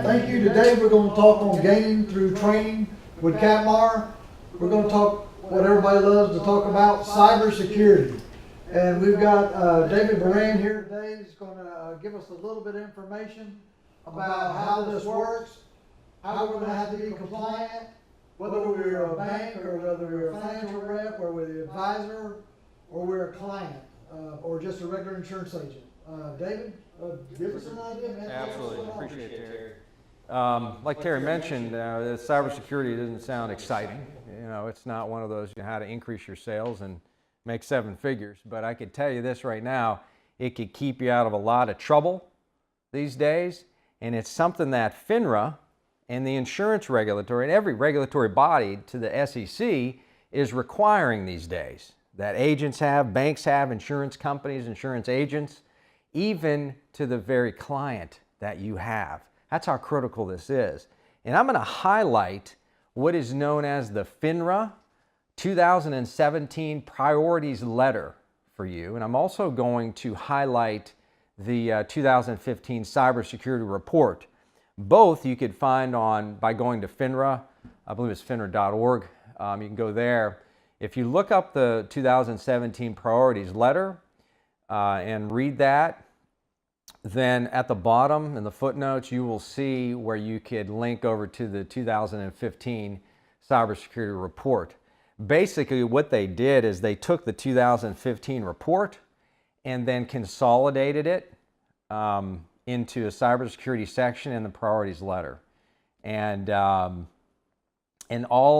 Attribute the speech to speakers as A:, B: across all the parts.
A: Thank you. Today we're going to talk on gaining through training with Capmar. We're going to talk what everybody loves to talk about, cybersecurity. And we've got David Boron here today. He's going to give us a little bit of information about how this works, how we're going to have to be compliant, whether we're a bank or whether we're a financial rep or we're the advisor or we're a client or just a regular insurance agent. David, give us an idea, man.
B: Absolutely, appreciate it, Terry. Like Terry mentioned, cybersecurity doesn't sound exciting. You know, it's not one of those, you know, how to increase your sales and make 7 figures. But I could tell you this right now, it could keep you out of a lot of trouble these days. And it's something that FINRA and the insurance regulatory and every regulatory body to the SEC is requiring these days. That agents have, banks have, insurance companies, insurance agents, even to the very client that you have. That's how critical this is. And I'm going to highlight what is known as the FINRA 2017 Priorities Letter for you. And I'm also going to highlight the 2015 Cybersecurity Report. Both you could find on by going to FINRA. I believe it's finra.org. You can go there. If you look up the 2017 Priorities Letter and read that, then at the bottom in the footnotes you will see where you could link over to the 2015 Cybersecurity Report. Basically what they did is they took the 2015 report and then consolidated it into a cybersecurity section in the priorities letter. And all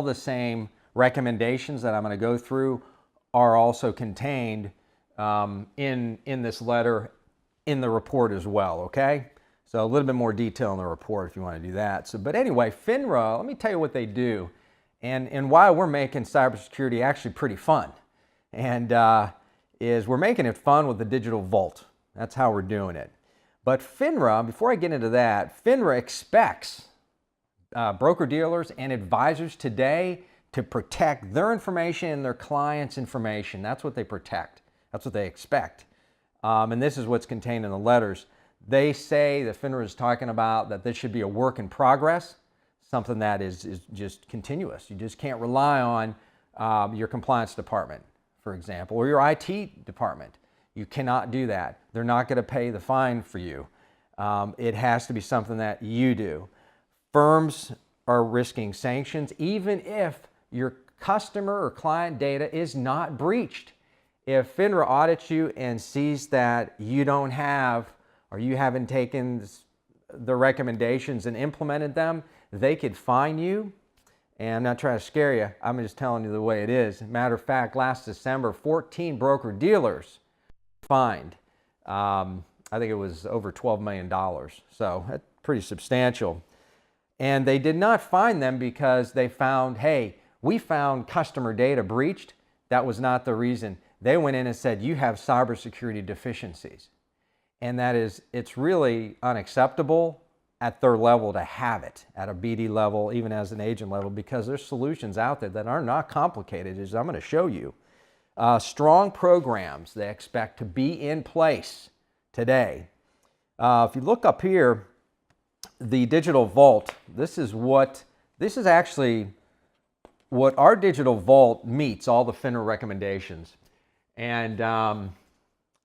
B: the same recommendations that I'm going to go through are also contained in this letter in the report as well, okay? So a little bit more detail in the report if you want to do that. So, but anyway, FINRA, let me tell you what they do and why we're making cybersecurity actually pretty fun. And is we're making it fun with the digital vault. That's how we're doing it. But FINRA, before I get into that, FINRA expects broker-dealers and advisors today to protect their information and their clients' information. That's what they protect. That's what they expect. And this is what's contained in the letters. They say that FINRA is talking about that this should be a work in progress, something that is just continuous. You just can't rely on your compliance department, for example, or your IT department. You cannot do that. They're not going to pay the fine for you. It has to be something that you do. Firms are risking sanctions even if your customer or client data is not breached. If FINRA audits you and sees that you don't have or you haven't taken the recommendations and implemented them, they could fine you. And I'm not trying to scare you. I'm just telling you the way it is. Matter of fact, last December, 14 broker-dealers fined. I think it was over $12 million. So that's pretty substantial. And they did not fine them because they found, hey, we found customer data breached. That was not the reason. They went in and said, you have cybersecurity deficiencies. And that is, it's really unacceptable at their level to have it, at a BD level, even as an agent level, because there's solutions out there that are not complicated, as I'm going to show you. Strong programs they expect to be in place today. If you look up here, the digital vault, this is actually what our digital vault meets all the FINRA recommendations. And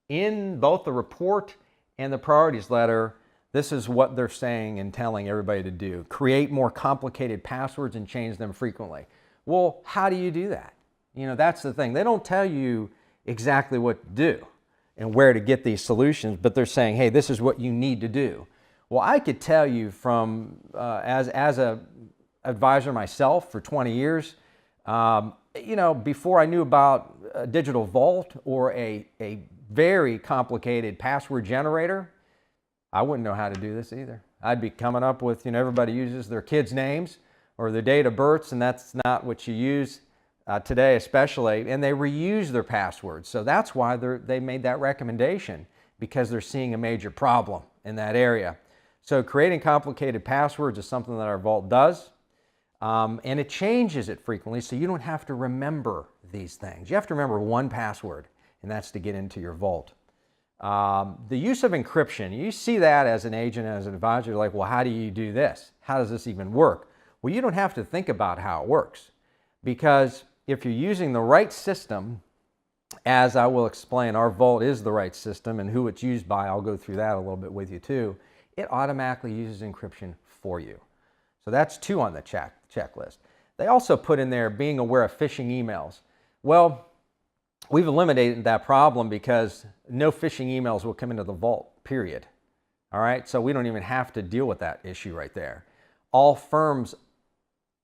B: in both the report and the priorities letter, this is what they're saying and telling everybody to do. Create more complicated passwords and change them frequently. Well, how do you do that? You know, that's the thing. They don't tell you exactly what to do and where to get these solutions, but they're saying, hey, this is what you need to do. Well, I could tell you from, as a advisor myself for 20 years, you know, before I knew about a digital vault or a very complicated password generator, I wouldn't know how to do this either. I'd be coming up with, you know, everybody uses their kids' names or their date of births, and that's not what you use today especially, and they reuse their passwords. So that's why they made that recommendation, because they're seeing a major problem in that area. So creating complicated passwords is something that our vault does, and it changes it frequently, so you don't have to remember these things. You have to remember one password, and that's to get into your vault. The use of encryption, you see that as an agent, as an advisor, like, well, how do you do this? How does this even work? Well, you don't have to think about how it works, because if you're using the right system, as I will explain, our vault is the right system, and who it's used by, I'll go through that a little bit with you too. It automatically uses encryption for you. So that's 2 on the checklist. They also put in there being aware of phishing emails. Well, we've eliminated that problem because no phishing emails will come into the vault, period. All right, so we don't even have to deal with that issue right there. All firms,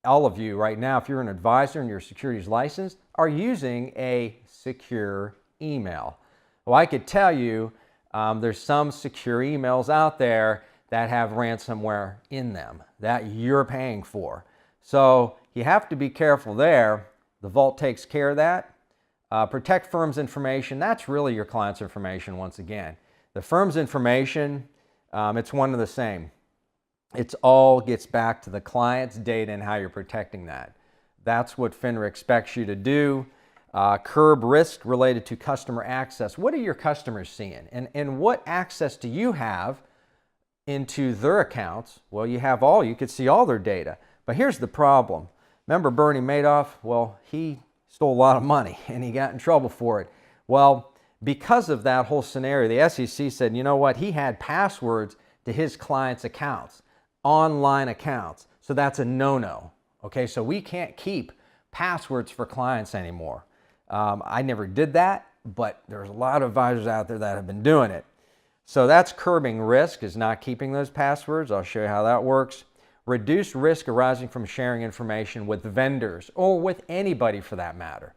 B: all of you right now, if you're an advisor and your securities licensed, are using a secure email. Well, I could tell you there's some secure emails out there that have ransomware in them that you're paying for. So you have to be careful there. The vault takes care of that. Protect firm's information. That's really your client's information once again. The firm's information, it's one and the same. It all gets back to the client's data and how you're protecting that. That's what FINRA expects you to do. Curb risk related to customer access. What are your customers seeing? And what access do you have into their accounts? Well, you could see all their data. But here's the problem. Remember Bernie Madoff? Well, he stole a lot of money and he got in trouble for it. Well, because of that whole scenario, the SEC said, you know what? He had passwords to his clients' accounts, online accounts. So that's a no-no. Okay, so we can't keep passwords for clients anymore. I never did that, but there's a lot of advisors out there that have been doing it. So that's curbing risk, is not keeping those passwords. I'll show you how that works. Reduce risk arising from sharing information with vendors or with anybody for that matter.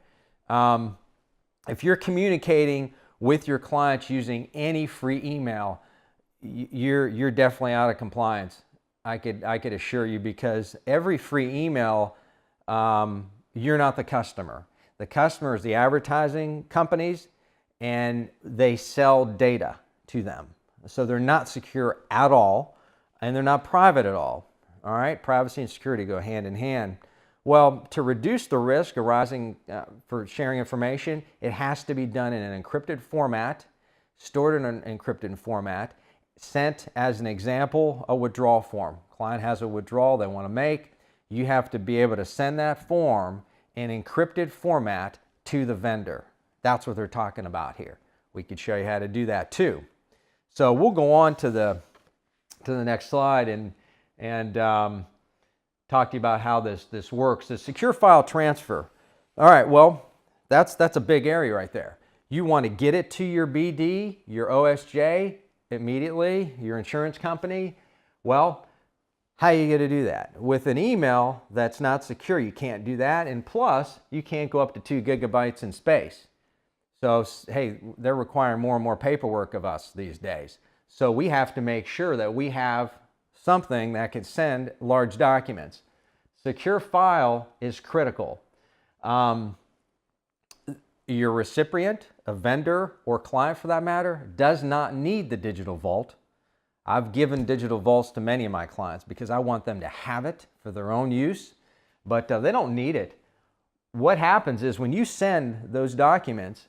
B: If you're communicating with your clients using any free email, you're definitely out of compliance. I could assure you, because every free email, you're not the customer. The customer is the advertising companies, and they sell data to them. So they're not secure at all, and they're not private at all. All right, privacy and security go hand in hand. Well, to reduce the risk arising for sharing information, it has to be done in an encrypted format, stored in an encrypted format, sent, as an example, a withdrawal form. Client has a withdrawal they want to make. You have to be able to send that form in encrypted format to the vendor. That's what they're talking about here. We could show you how to do that too. So we'll go on to the next slide and talk to you about how this works. The secure file transfer. All right, well, that's a big area right there. You want to get it to your BD, your OSJ immediately, your insurance company. Well, how are you going to do that? With an email that's not secure, you can't do that. And plus, you can't go up to 2 gigabytes in space. So, hey, they're requiring more and more paperwork of us these days. So we have to make sure that we have something that can send large documents. Secure file is critical. Your recipient, a vendor or client for that matter, does not need the digital vault. I've given digital vaults to many of my clients because I want them to have it for their own use, but they don't need it. What happens is when you send those documents,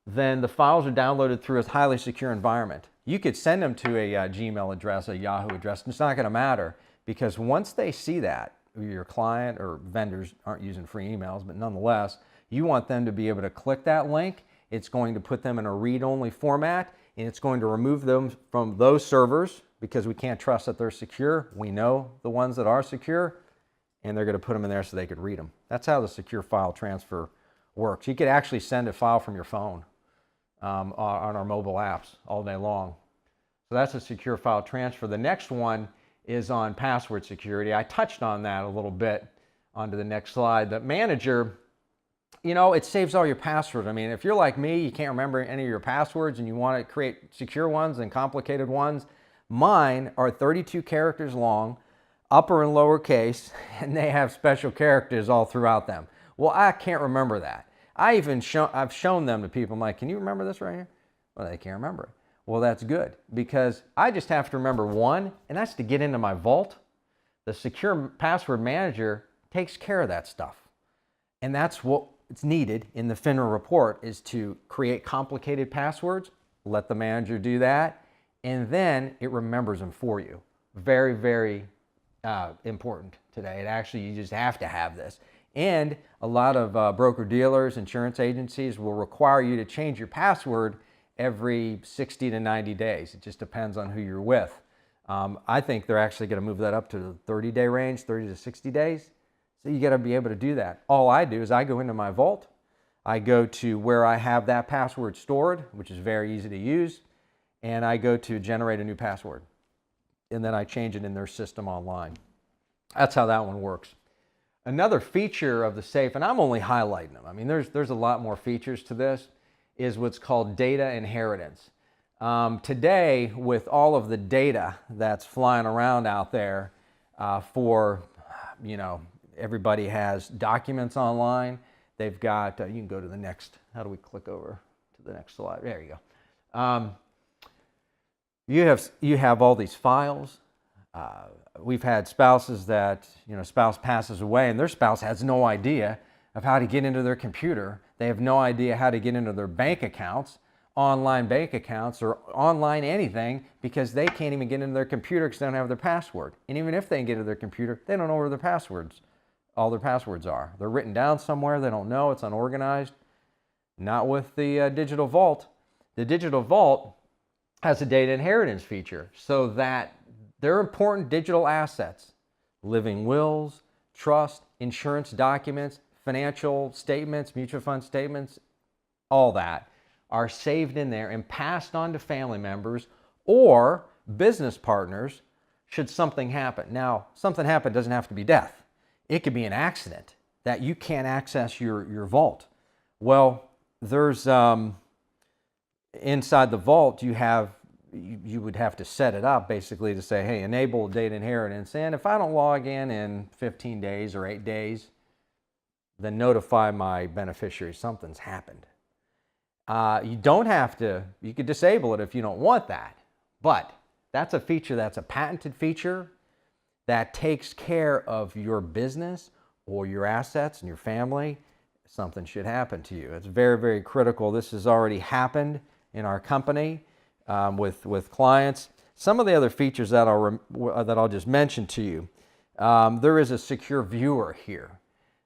B: then the files are downloaded through a highly secure environment. You could send them to a Gmail address, a Yahoo address, and it's not going to matter, because once they see that, your client or vendors aren't using free emails, but nonetheless, you want them to be able to click that link. It's going to put them in a read-only format, and it's going to remove them from those servers because we can't trust that they're secure. We know the ones that are secure, and they're going to put them in there so they could read them. That's how the secure file transfer works. You could actually send a file from your phone on our mobile apps all day long. So that's a secure file transfer. The next one is on password security. I touched on that a little bit. Onto the next slide. The manager, you know, it saves all your passwords. I mean, if you're like me, you can't remember any of your passwords and you want to create secure ones and complicated ones, mine are 32 characters long, upper and lower case, and they have special characters all throughout them. Well, I can't remember that. I've shown them to people. I'm like, can you remember this right here? Well, they can't remember it. Well, that's good, because I just have to remember one, and that's to get into my vault. The secure password manager takes care of that stuff. And that's what it's needed in the FINRA report, is to create complicated passwords. let the manager do that, and then it remembers them for you. Very, very important today. It actually, you just have to have this. And a lot of broker-dealers, insurance agencies will require you to change your password every 60 to 90 days. It just depends on who you're with. I think they're actually going to move that up to the 30-day range, 30 to 60 days. So you got to be able to do that. All I do is I go into my vault. I go to where I have that password stored, which is very easy to use, and I go to generate a new password. And then I change it in their system online. That's how that one works. Another feature of the safe, and I'm only highlighting them, I mean, there's a lot more features to this, is what's called data inheritance. Today, with all of the data that's flying around out there for, you know, everybody has documents online. They've got, you can go to the next, how do we click over to the next slide? There you go. You have all these files. We've had spouses that, you know, spouse passes away and their spouse has no idea of how to get into their computer. They have no idea how to get into their bank accounts, online bank accounts, or online anything, because they can't even get into their computer because they don't have their password. And even if they can get into their computer, they don't know where their passwords, all their passwords are. They're written down somewhere. They don't know. It's unorganized. Not with the digital vault. The digital vault has a data inheritance feature so that they're important digital assets, living wills, trust, insurance documents, financial statements, mutual fund statements, all that are saved in there and passed on to family members or business partners should something happen. Now, something happen doesn't have to be death. It could be an accident that you can't access your vault. Well, there's inside the vault you would have to set it up basically to say, hey, enable data inheritance, and if I don't log in 15 days or 8 days, then notify my beneficiary something's happened. You don't have to, you could disable it if you don't want that, but that's a feature, that's a patented feature that takes care of your business or your assets and your family. Something should happen to you. It's very, very critical. This has already happened in our company with clients. Some of the other features that I'll just mention to you. There is a secure viewer here.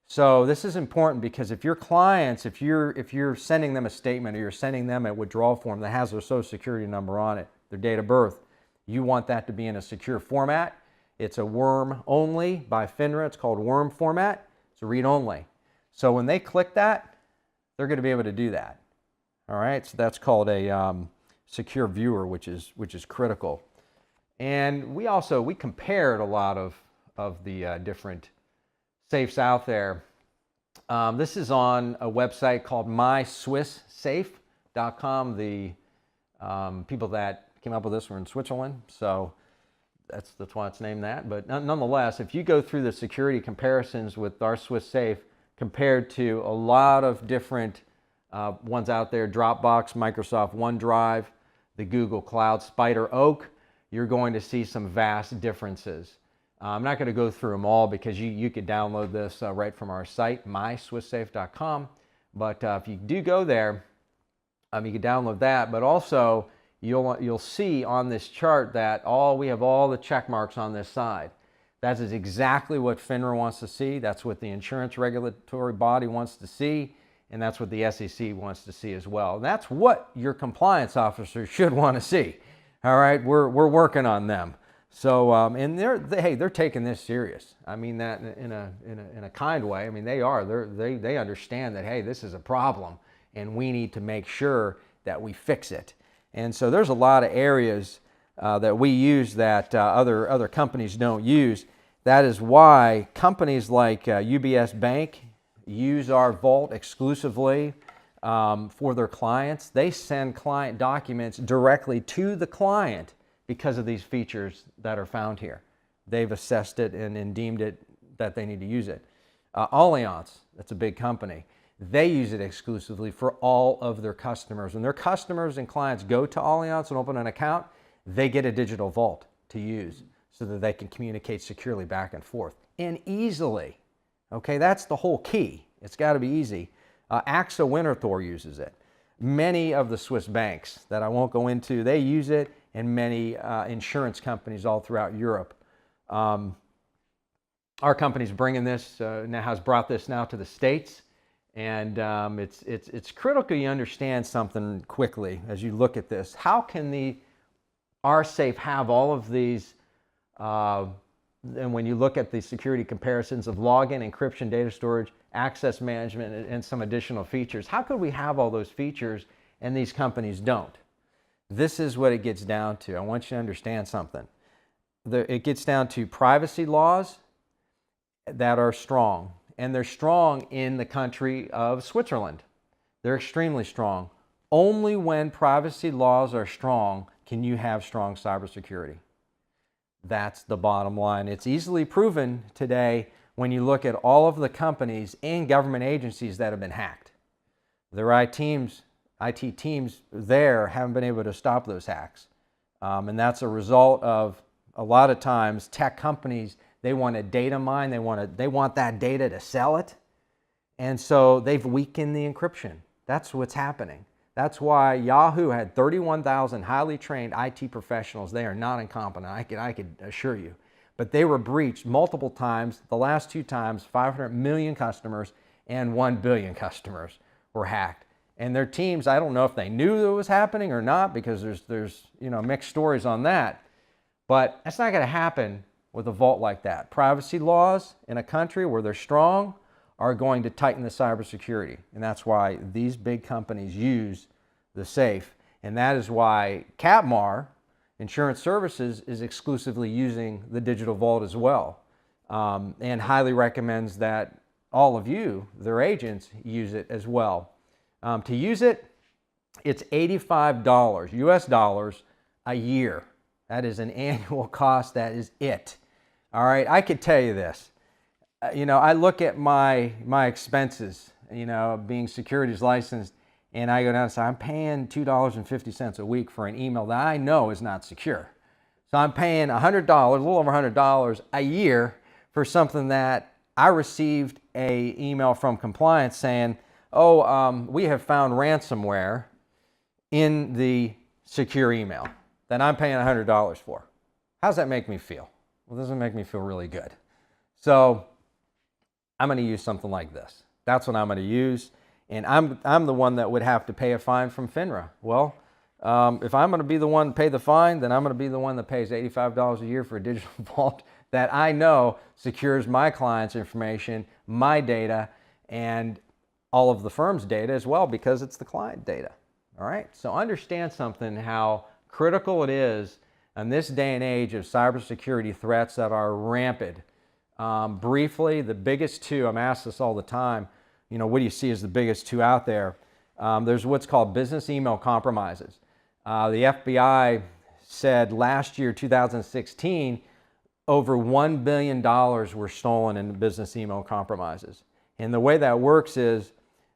B: So this is important because if your clients, if you're sending them a statement or you're sending them a withdrawal form that has their social security number on it, their date of birth, you want that to be in a secure format. It's a worm only by FINRA. It's called worm format. It's a read only. So when they click that, they're going to be able to do that. All right, so that's called a secure viewer, which is critical. And we compared a lot of the different safes out there. This is on a website called myswisssafe.com. The people that came up with this were in Switzerland, so that's why it's named that. But nonetheless, if you go through the security comparisons with our Swiss safe compared to a lot of different ones out there, Dropbox, Microsoft OneDrive, the Google Cloud, Spider Oak, you're going to see some vast differences. I'm not going to go through them all because you could download this right from our site, myswisssafe.com. But if you do go there, you can download that. But also, you'll see on this chart that we have all the check marks on this side. That is exactly what FINRA wants to see. That's what the insurance regulatory body wants to see. And that's what the SEC wants to see as well. And that's what your compliance officer should want to see. All right, we're working on them. So, and they're taking this serious. I mean that in a kind way. I mean they understand that, hey, this is a problem and we need to make sure that we fix it. And so there's a lot of areas that we use that other companies don't use. That is why companies like UBS Bank use our vault exclusively for their clients. They send client documents directly to the client because of these features that are found here. They've assessed it and deemed it that they need to use it. Allianz, that's a big company. They use it exclusively for all of their customers. When their customers and clients go to Allianz and open an account, they get a digital vault to use so that they can communicate securely back and forth and easily. Okay, that's the whole key. It's got to be easy. AXA Winterthur uses it. Many of the Swiss banks that I won't go into, they use it, and many insurance companies all throughout Europe. Our company's bringing this, now has brought this now to the States, and it's critical you understand something quickly as you look at this. How can our safe have all of these, and when you look at the security comparisons of login, encryption, data storage, access management, and some additional features, how could we have all those features and these companies don't? This is what it gets down to. I want you to understand something. It gets down to privacy laws that are strong, and they're strong in the country of Switzerland. They're extremely strong. Only when privacy laws are strong can you have strong cybersecurity. That's the bottom line. It's easily proven today when you look at all of the companies and government agencies that have been hacked. Their IT teams there haven't been able to stop those hacks. And that's a result of a lot of times tech companies, they want to data mine, they want that data to sell it. And so they've weakened the encryption. That's what's happening. That's why Yahoo had 31,000 highly trained IT professionals. They are not incompetent, I could assure you. But they were breached multiple times. The last 2 times, 500 million customers and 1 billion customers were hacked. And their teams, I don't know if they knew that it was happening or not, because there's mixed stories on that. But that's not going to happen with a vault like that. Privacy laws in a country where they're strong are going to tighten the cybersecurity. And that's why these big companies use the safe. And that is why Capmar Insurance Services is exclusively using the digital vault as well, and highly recommends that all of you, their agents, use it as well. To use it, it's $85 US dollars a year. That is an annual cost. That is it. All right, I could tell you this. I look at my expenses, being securities licensed, and I go down and say, I'm paying $2.50 a week for an email that I know is not secure. So I'm paying $100, a little over $100 a year for something that I received an email from compliance saying, we have found ransomware in the secure email that I'm paying $100 for. How does that make me feel? Well, it doesn't make me feel really good. So I'm going to use something like this. That's what I'm going to use. And I'm the one that would have to pay a fine from FINRA. Well, if I'm going to be the one to pay the fine, then I'm going to be the one that pays $85 a year for a digital vault that I know secures my client's information, my data, and all of the firm's data as well, because it's the client data. All right? So understand something, how critical it is in this day and age of cybersecurity threats that are rampant. Briefly, the biggest 2, I'm asked this all the time, what do you see as the biggest 2 out there? There's what's called business email compromises. The FBI said last year, 2016, over $1 billion were stolen in business email compromises. And the way that works is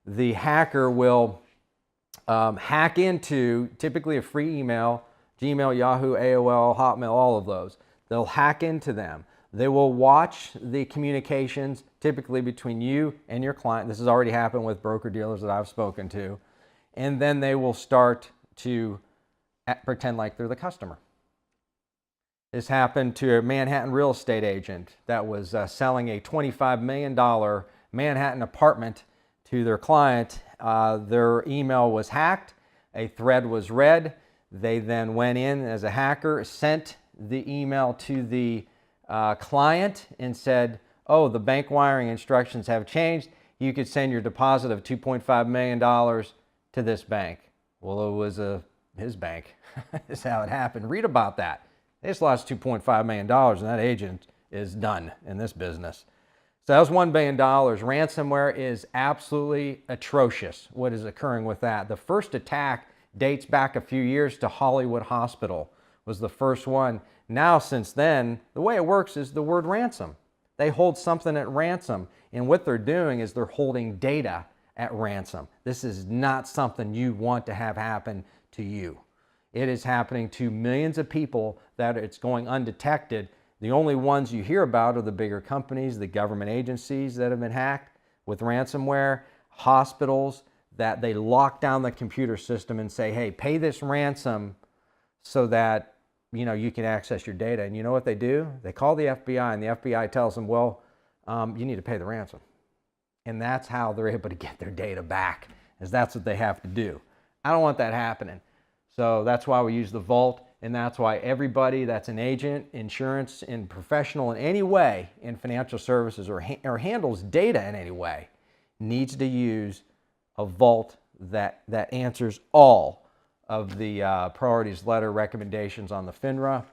B: the hacker will hack into typically a free email, Gmail, Yahoo, AOL, Hotmail, all of those. They'll hack into them. They will watch the communications typically between you and your client. This has already happened with broker-dealers that I've spoken to. And then they will start to pretend like they're the customer. This happened to a Manhattan real estate agent that was selling a $25 million Manhattan apartment to their client. Their email was hacked. A thread was read. They then went in as a hacker, sent the email to the client and said, the bank wiring instructions have changed. You could send your deposit of $2.5 million to this bank. Well, it was his bank. That's how it happened. Read about that. They just lost $2.5 million, and that agent is done in this business. So that was $1 billion. Ransomware is absolutely atrocious, what is occurring with that. The first attack dates back a few years to Hollywood Hospital was the first one. Now, since then, the way it works is the word ransom. They hold something at ransom, and what they're doing is they're holding data at ransom. This is not something you want to have happen to you. It is happening to millions of people that it's going undetected. The only ones you hear about are the bigger companies, the government agencies that have been hacked with ransomware, hospitals, that they lock down the computer system and say, hey, pay this ransom so that you can access your data. And you know what they do? They call the FBI, and the FBI tells them, well, you need to pay the ransom. And that's how they're able to get their data back, is that's what they have to do. I don't want that happening. So that's why we use the vault, and that's why everybody that's an agent, insurance, and professional in any way in financial services or handles data in any way needs to use a vault that answers all of the priorities letter recommendations on the FINRA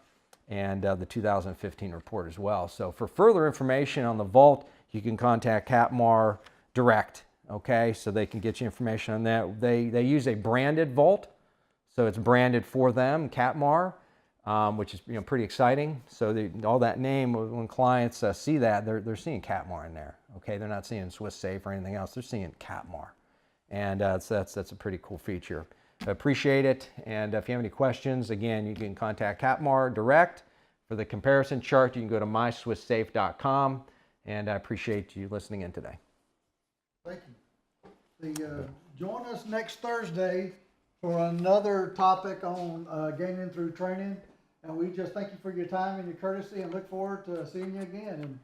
B: and the 2015 report as well. So for further information on the vault, you can contact Capmar direct, okay? So they can get you information on that. They use a branded vault, so it's branded for them, Capmar, which is pretty exciting. So all that name, when clients see that, they're seeing Capmar in there, okay? They're not seeing Swiss Safe or anything else. They're seeing Capmar, and that's a pretty cool feature. I appreciate it, and if you have any questions, again, you can contact Capmar direct. For the comparison chart, you can go to myswisssafe.com, and I appreciate you listening in today.
A: Thank you. Join us next Thursday for another topic on gaining through training, and we just thank you for your time and your courtesy, and look forward to seeing you again. And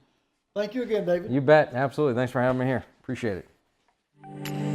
A: thank you again, David.
B: You bet, absolutely. Thanks for having me here. Appreciate it.